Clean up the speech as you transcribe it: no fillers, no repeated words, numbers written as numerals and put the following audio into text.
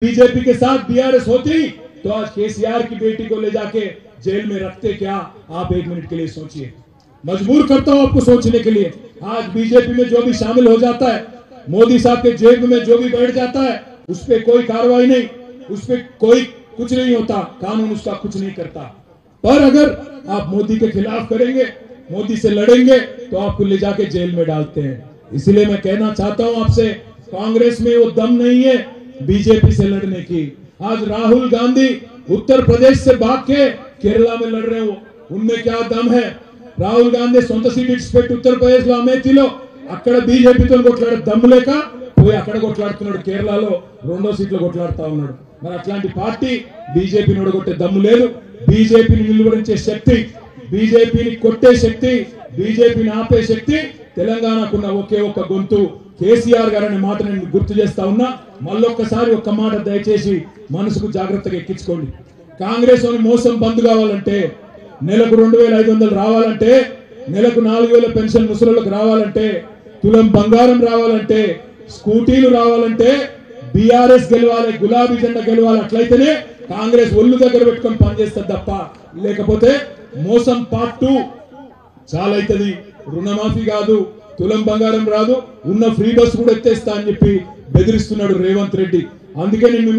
BJP के साथ BRS होती तो आज केसीआर की बेटी को ले जाके जेल में रखते क्या? आप एक मिनट के लिए सोचिए। मजबूर करता हूं आपको सोचने के लिए। आज बीजेपी में जो भी शामिल हो जाता है, मोदी साहब के जेब में जो भी बैठ जाता है, उस पर कोई कार्रवाई नहीं, उस पर कोई कुछ नहीं होता, कानून उसका कुछ नहीं करता। पर अगर आप मोदी के खिलाफ करेंगे, मोदी से लड़ेंगे, तो आपको ले जाके जेल में डालते हैं। इसलिए मैं कहना चाहता हूं आपसे, कांग्रेस में वो दम नहीं है बीजेपी से लड़ने की। आज राहुल गांधी उत्तर प्रदेश से भाग के केरला में लड़ रहे हो, उनमें क्या दम है? రాహుల్ గాంధీ సొంత సీట్ ఇచ్చిపెట్టి ఉత్తరప్రదేశ్ లో అమేథీలో అక్కడ బీజేపీతో కొట్లాడే దమ్ము లేక పోయి అక్కడ కొట్లాడుతున్నాడు, కేరళలో 2వ సీట్లో కొట్లాడుతా ఉన్నాడు। మరి అట్లాంటి పార్టీ బీజేపీని ఓడగొట్టే దమ్ము లేదు। బీజేపీని నిలువరించే శక్తి, బీజేపీని కొట్టే శక్తి, బీజేపీని ఆపే శక్తి తెలంగాణకున్న ఒకే ఒక్క గొంతు కేసీఆర్ గారు అనే మాట నేను గుర్తు చేస్తా ఉన్నా। మళ్ళొక్కసారి ఒక్క మాట దయచేసి మనసుకు జాగ్రత్తగా ఎక్కించుకోండి। కాంగ్రెస్ అని మోసం బంద్ కావాలంటే, నెలకు 2500 రావాలంటే, నెలకు 4000 పెన్షన్ ముసలులకు రావాలంటే, తులం బంగారం రావాలంటే, స్కూటీలు రావాలంటే బీఆర్ఎస్ గెలవాలి, గులాబీ జెండా గెలవాలి। అట్లయితేనే కాంగ్రెస్ ఒళ్ళు దగ్గర పెట్టుకొని పనిచేస్తుంది తప్ప, లేకపోతే మోసం పార్ట్ 2 చాలా అవుతుంది। రుణమాఫీ కాదు, తులం బంగారం రాదు, ఉన్న ఫ్రీ బస్ కూడా ఎత్తేస్తా అని చెప్పి బెదిరిస్తున్నాడు రేవంత్ రెడ్డి। అందుకే నేను